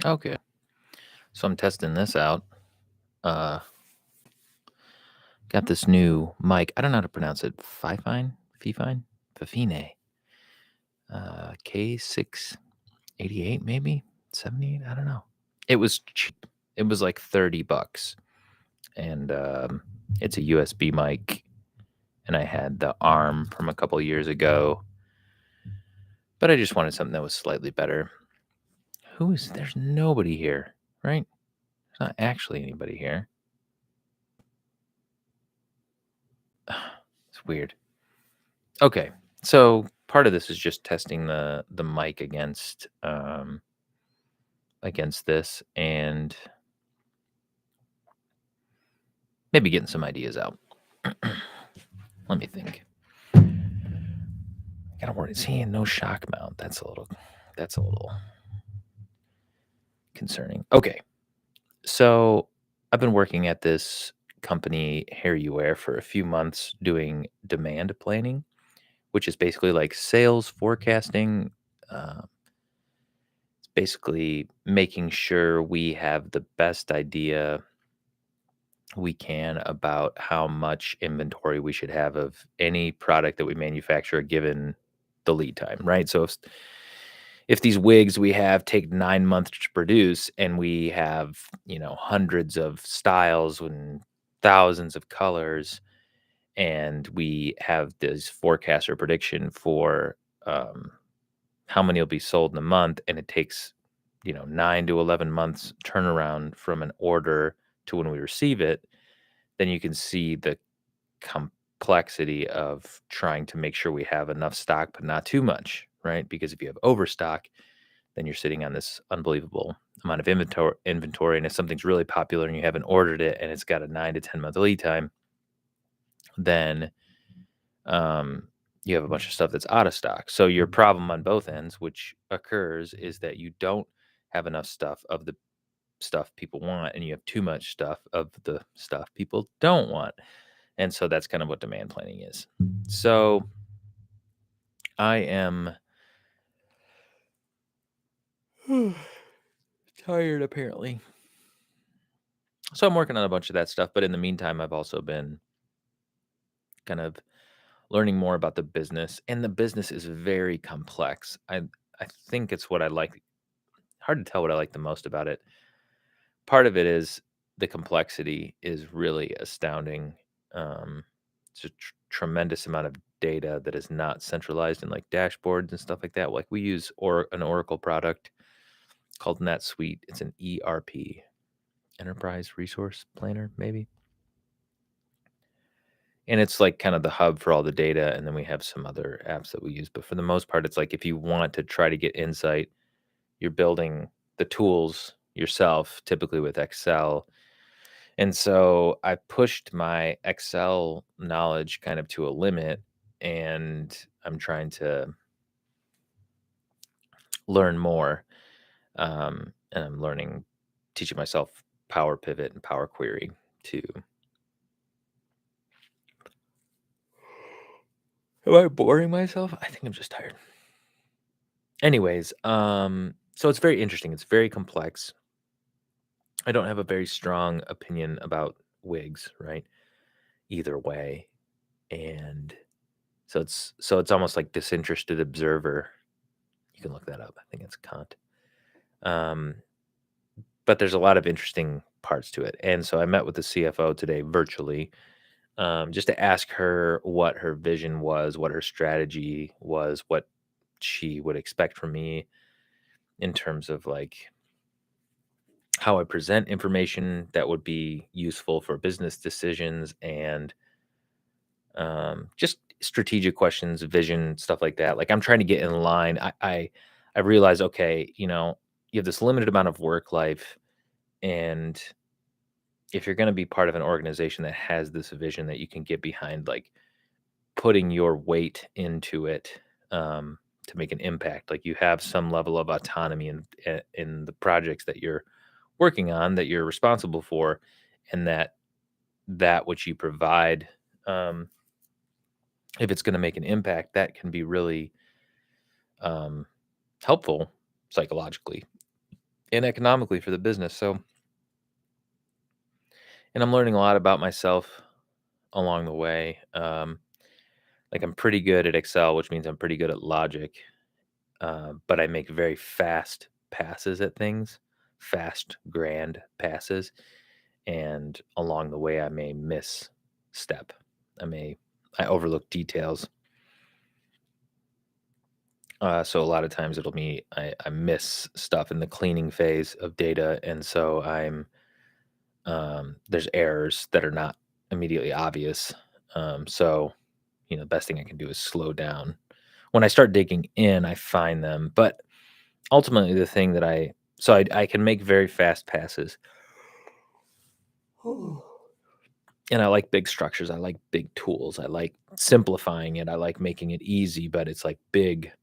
Okay. So I'm testing this out. Uh, got this new mic. I don't know how to pronounce it. Fifine, Fifine. K688 maybe 78. I don't know. It was cheap. It was like $30, and it's a USB mic. And I had the arm from a couple years ago, but I just wanted something that was slightly better. There's nobody here, right? There's not actually anybody here. It's weird. Okay, so part of this is just testing the mic against this, and maybe getting some ideas out. Let me think. Gotta worry. Seeing no shock mount. That's a little concerning. Okay, so I've been working at this company, Hair You Wear, for a few months doing demand planning, which is basically like sales forecasting. Uh, it's basically making sure we have the best idea we can about how much inventory we should have of any product that we manufacture given the lead time, right? So if these wigs we have take 9 months to produce and we have, hundreds of styles and thousands of colors, and we have this forecast or prediction for um, how many will be sold in a month, and it takes 9 to 11 months turnaround from an order to when we receive it, then you can see the complexity of trying to make sure we have enough stock but not too much, right? Because if you have overstock, then you're sitting on this unbelievable amount of inventory, and if something's really popular and you haven't ordered it and it's got a 9 to 10 month lead time, then um, you have a bunch of stuff that's out of stock. So your problem on both ends, which occurs, is that you don't have enough stuff of the stuff people want, and you have too much stuff of the stuff people don't want. And so that's kind of what demand planning is. So I am tired, apparently. So I'm working on a bunch of that stuff. But in the meantime, I've also been kind of learning more about the business. And the business is very complex. I think it's what I like. Hard to tell what I like the most about it. Part of it is the complexity is really astounding. It's a tremendous amount of data that is not centralized in like dashboards and stuff like that. Like we use an Oracle product called NetSuite. It's an ERP, Enterprise Resource Planner, maybe. And it's like kind of the hub for all the data. And then we have some other apps that we use. But for the most part, it's like if you want to try to get insight, you're building the tools yourself, typically with Excel. And so I pushed my Excel knowledge kind of to a limit, and I'm trying to learn more. And I'm teaching myself Power Pivot and Power Query to. Am I boring myself? I think I'm just tired. Anyways, so it's very interesting. It's very complex. I don't have a very strong opinion about wigs, right? Either way. And so it's almost like disinterested observer. You can look that up. I think it's Kant. Um, but there's a lot of interesting parts to it. And so I met with the CFO today virtually, just to ask her what her vision was, what her strategy was, what she would expect from me in terms of like how I present information that would be useful for business decisions, and just strategic questions, vision, stuff like that. Like I'm trying to get in line. I realize, okay, you have this limited amount of work life, and if you're going to be part of an organization that has this vision that you can get behind, like putting your weight into it, to make an impact, like you have some level of autonomy in the projects that you're working on, that you're responsible for, and that which you provide, um, if it's going to make an impact, that can be really um, helpful psychologically. and economically for the business. So, and I'm learning a lot about myself along the way. Like I'm pretty good at Excel, which means I'm pretty good at logic, but I make very fast passes at things, fast, grand passes. And along the way, I may miss step. I overlook details. So a lot of times I miss stuff in the cleaning phase of data, and so there's errors that are not immediately obvious. So the best thing I can do is slow down. When I start digging in, I find them, but ultimately the thing that I can make very fast passes, and I like big structures. I like big tools. I like simplifying it. I like making it easy, but it's like big,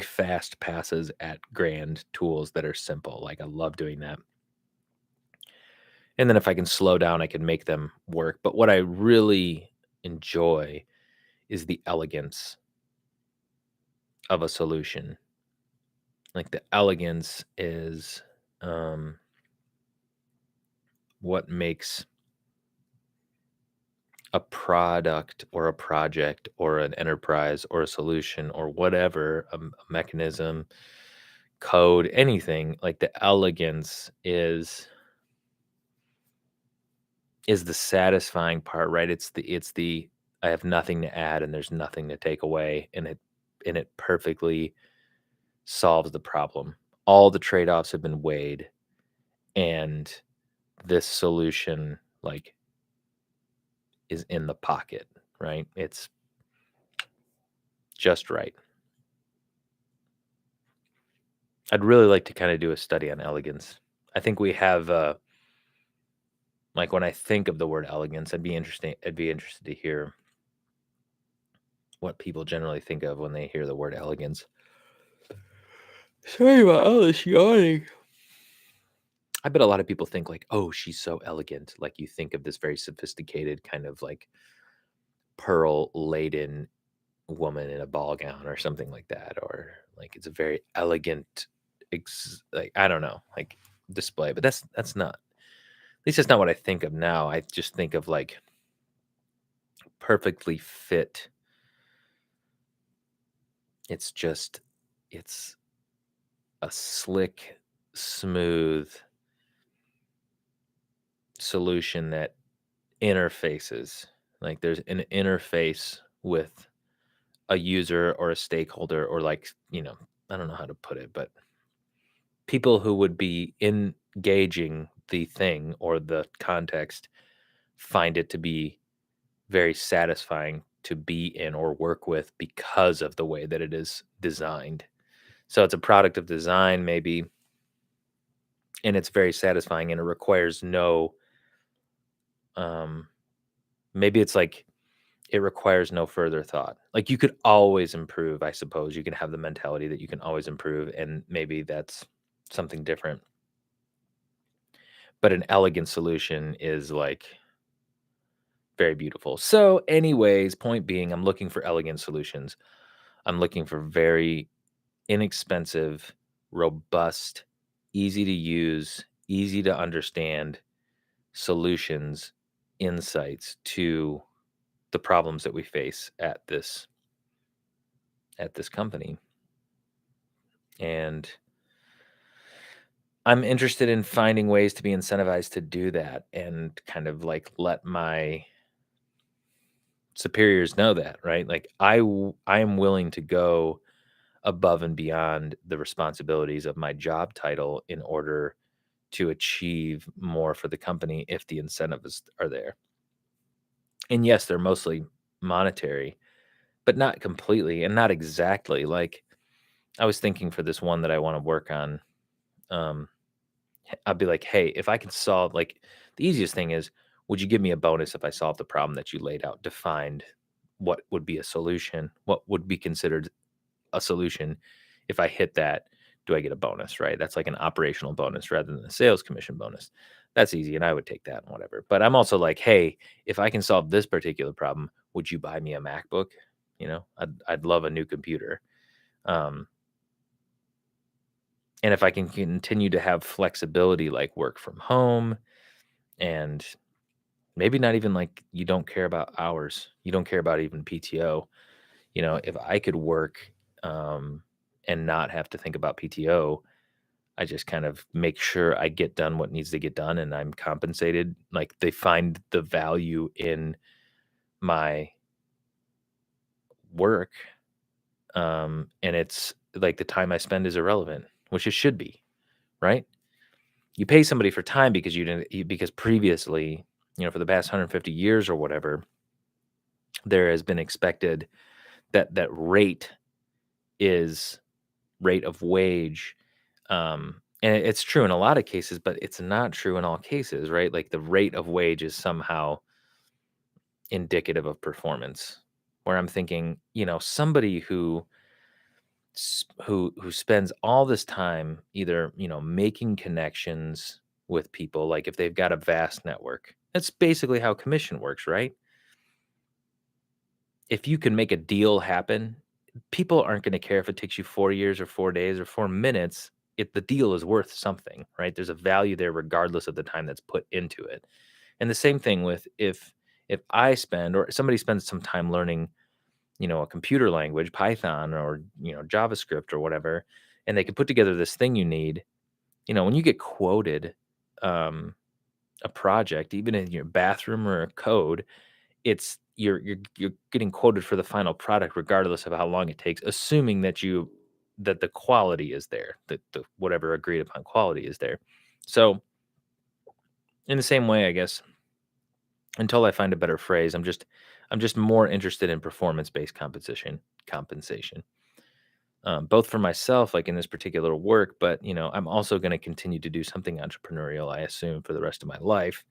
fast passes at grand tools that are simple. Like, I love doing that. And then if I can slow down, I can make them work. But what I really enjoy is the elegance of a solution. Like, the elegance is um, what makes a product or a project or an enterprise or a solution or whatever, a mechanism, code, anything. Like, the elegance is the satisfying part, right? It's the I have nothing to add and there's nothing to take away, and it perfectly solves the problem. All the trade-offs have been weighed, and this solution, like, is in the pocket, right? It's just right. I'd really like to kinda do a study on elegance. I think we have, like, when I think of the word elegance, I'd be interested to hear what people generally think of when they hear the word elegance. Sorry about all this yawning. I bet a lot of people think like, "Oh, she's so elegant." Like, you think of this very sophisticated kind of like pearl-laden woman in a ball gown or something like that, or like it's a very elegant like, I don't know, like, display, but that's not, at least that's not what I think of now. I just think of like perfectly fit. It's just it's a slick, smooth solution that interfaces. Like, there's an interface with a user or a stakeholder, or like, I don't know how to put it, but people who would be engaging the thing or the context find it to be very satisfying to be in or work with because of the way that it is designed. So it's a product of design, maybe, and it's very satisfying, and it requires no um maybe it's like it requires no further thought. Like, you could always improve, I suppose. You can have the mentality that you can always improve, and maybe that's something different. But an elegant solution is like very beautiful. So, anyways, point being, I'm looking for elegant solutions. I'm looking for very inexpensive, robust, easy to use, easy to understand solutions, insights to the problems that we face at this company. And I'm interested in finding ways to be incentivized to do that and kind of like let my superiors know that, right? Like, I am willing to go above and beyond the responsibilities of my job title in order to achieve more for the company if the incentives are there. And yes, they're mostly monetary, but not completely and not exactly. Like, I was thinking for this one that I want to work on, um, I'd be like, "Hey, if I can solve, like, the easiest thing is, would you give me a bonus if I solve the problem that you laid out, defined what would be a solution, what would be considered a solution? If I hit that, do I get a bonus?" Right? That's like an operational bonus rather than a sales commission bonus. That's easy, and I would take that and whatever. But I'm also like, "Hey, if I can solve this particular problem, would you buy me a MacBook?" I'd love a new computer. Um, And if I can continue to have flexibility like work from home and maybe not even like you don't care about hours, you don't care about even PTO, if I could work um, and not have to think about PTO, I just kind of make sure I get done what needs to get done and I'm compensated. Like they find the value in my work. And it's like the time I spend is irrelevant, which it should be, right? You pay somebody for time because because previously, for the past 150 years or whatever, there has been expected that rate is rate of wage. And it's true in a lot of cases, but it's not true in all cases, right? Like the rate of wage is somehow indicative of performance. Where I'm thinking, somebody who spends all this time either making connections with people, like if they've got a vast network, that's basically how commission works, right? If you can make a deal happen, people aren't going to care if it takes you 4 years or 4 days or 4 minutes. If the deal is worth something, right? There's a value there regardless of the time that's put into it. And the same thing with if I spend or somebody spends some time learning a computer language, Python or, JavaScript or whatever, and they can put together this thing you need, when you get quoted um, a project, even in your bathroom or a code, it's you're getting quoted for the final product regardless of how long it takes, assuming that the quality is there, that the whatever agreed upon quality is there. So in the same way, I guess, until I find a better phrase, I'm just more interested in performance-based compensation. Both for myself, like in this particular work, but I'm also going to continue to do something entrepreneurial, I assume, for the rest of my life.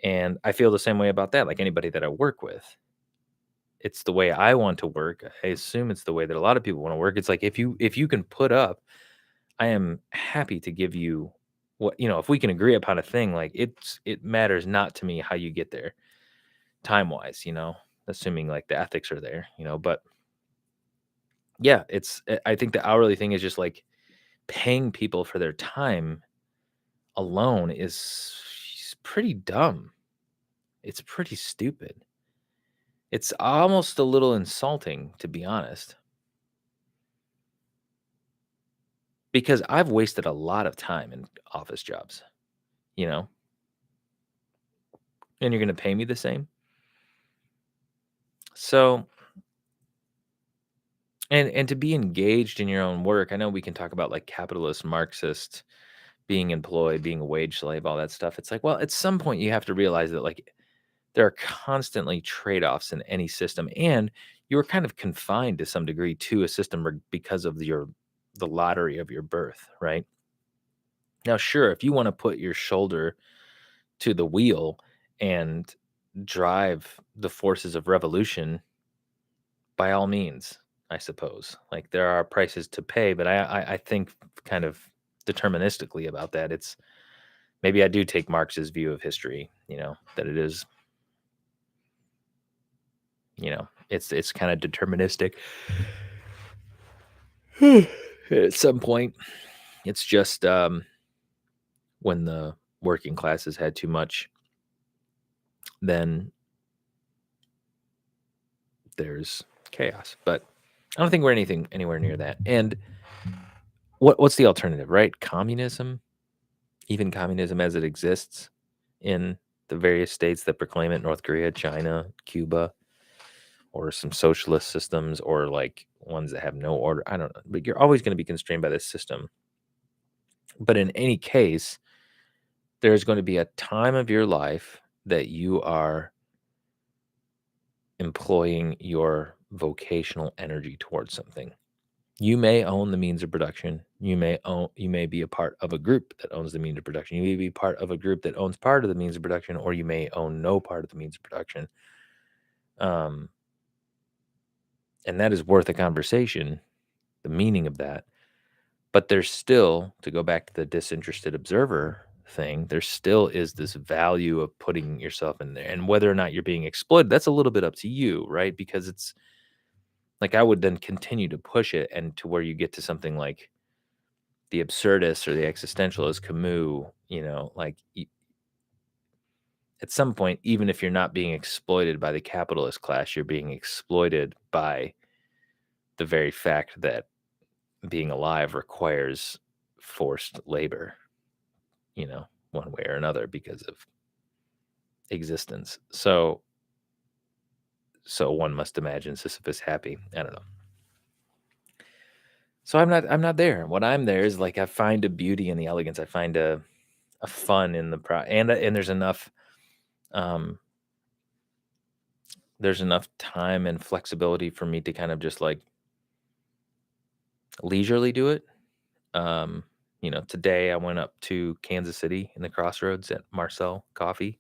And I feel the same way about that, like anybody that I work with. It's the way I want to work. I assume it's the way that a lot of people want to work. It's like if you can put up, I am happy to give you if we can agree upon a thing, like it matters not to me how you get there time wise, assuming like the ethics are there, but yeah, I think the hourly thing is just like paying people for their time alone is pretty dumb. It's pretty stupid. It's almost a little insulting, to be honest, because I've wasted a lot of time in office jobs, you know, and you're going to pay me the same. So, and to be engaged in your own work, I know we can talk about like capitalist Marxist being employed, being a wage slave, all that stuff. It's like, well, at some point you have to realize that like there are constantly trade-offs in any system, and you're kind of confined to some degree to a system because of the lottery of your birth, right? Now, sure, if you want to put your shoulder to the wheel and drive the forces of revolution, by all means, I suppose. Like there are prices to pay, but I think kind of deterministically about that. It's maybe I do take Marx's view of history, that it is, it's kind of deterministic. At some point, it's just when the working classes had too much, then there's chaos. But I don't think we're anything anywhere near that. And what's the alternative, right? Communism, even communism as it exists in the various states that proclaim it, North Korea, China, Cuba, or some socialist systems, or like ones that have no order. I don't know. But you're always going to be constrained by this system. But in any case, there's going to be a time of your life that you are employing your vocational energy towards something. You may own the means of production. You may be a part of a group that owns the means of production. You may be part of a group that owns part of the means of production, or you may own no part of the means of production. Um, and that is worth a conversation, the meaning of that. But there's still, to go back to the disinterested observer thing, there still is this value of putting yourself in there. And whether or not you're being exploited, that's a little bit up to you, right? Because it's like I would then continue to push it and to where you get to something like the absurdist or the existentialist, Camus, like at some point, even if you're not being exploited by the capitalist class, you're being exploited by the very fact that being alive requires forced labor, one way or another because of existence. So one must imagine Sisyphus happy. I don't know. So I'm not there. What I'm there is like I find a beauty in the elegance. I find a fun in the and um there's enough time and flexibility for me to kind of just like leisurely do it. Today I went up to Kansas City in the Crossroads at Marcel Coffee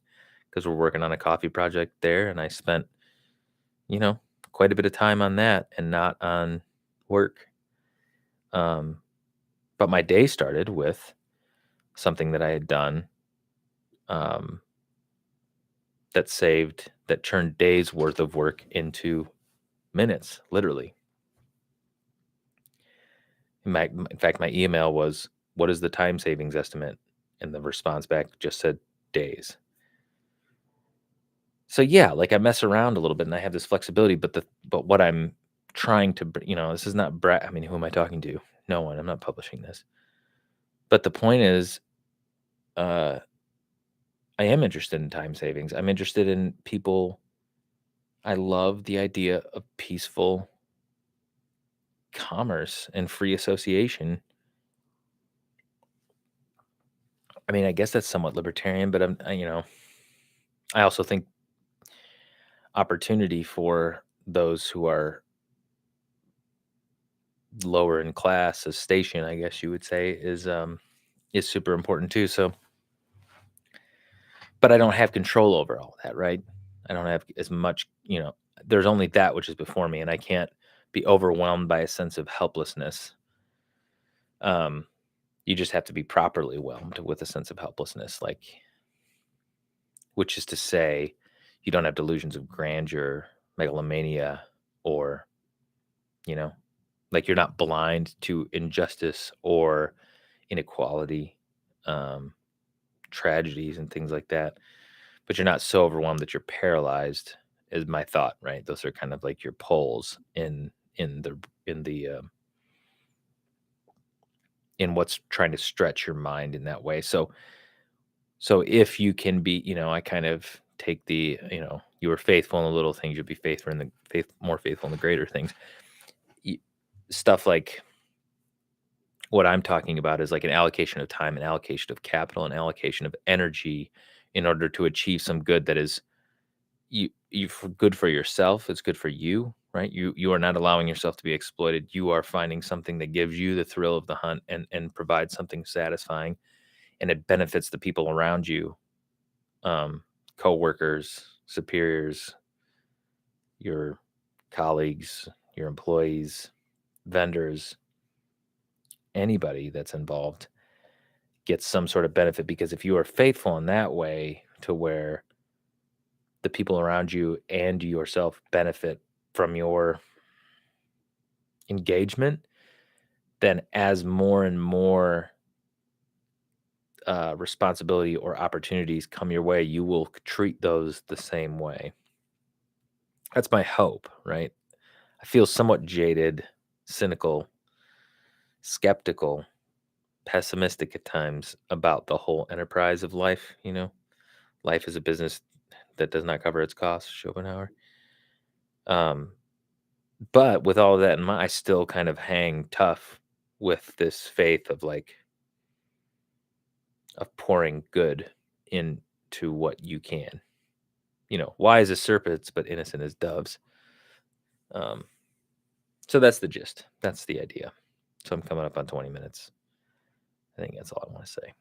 because we're working on a coffee project there, and I spent, you know, quite a bit of time on that and not on work. Um, but my day started with something that I had done um, that turned days worth of work into minutes, literally. In fact, my email was, "What is the time savings estimate?" And the response back just said days. So yeah, like I mess around a little bit and I have this flexibility, but what I'm trying to, this is not I mean, who am I talking to? No one. I'm not publishing this. But the point is, uh, I am interested in time savings. I'm interested in people. I love the idea of peaceful commerce and free association. I mean, I guess that's somewhat libertarian, but I also think opportunity for those who are lower in class, as station, I guess you would say, is super important too. So, but I don't have control over all that, right? I don't have as much, there's only that which is before me, and I can't be overwhelmed by a sense of helplessness. Um, you just have to be properly whelmed with a sense of helplessness, like, which is to say, you don't have delusions of grandeur, megalomania, or, you know, like you're not blind to injustice or inequality, um, tragedies, and things like that. But you're not so overwhelmed that you're paralyzed, is my thought, right? Those are kind of like your poles in the in what's trying to stretch your mind in that way. So if you can be, I kind of take the, you were faithful in the little things, you'll be faithful in the more faithful in the greater things. Y- Stuff like what I'm talking about is like an allocation of time, an allocation of capital, an allocation of energy in order to achieve some good that is good for yourself. It's good for you, right? You are not allowing yourself to be exploited. You are finding something that gives you the thrill of the hunt and provides something satisfying, and it benefits the people around you, um, co-workers, superiors, your colleagues, your employees, vendors, anybody that's involved gets some sort of benefit, because if you are faithful in that way to where the people around you and yourself benefit from your engagement, then as more and more responsibility or opportunities come your way, you will treat those the same way. That's my hope, right? I feel somewhat jaded, cynical, skeptical, pessimistic at times about the whole enterprise of life. Life is a business that does not cover its costs, Schopenhauer. Um, but with all of that in mind, I still kind of hang tough with this faith of like, of pouring good into what you can. Wise as serpents, but innocent as doves. Um, so that's the gist. That's the idea. So I'm coming up on 20 minutes. I think that's all I want to say.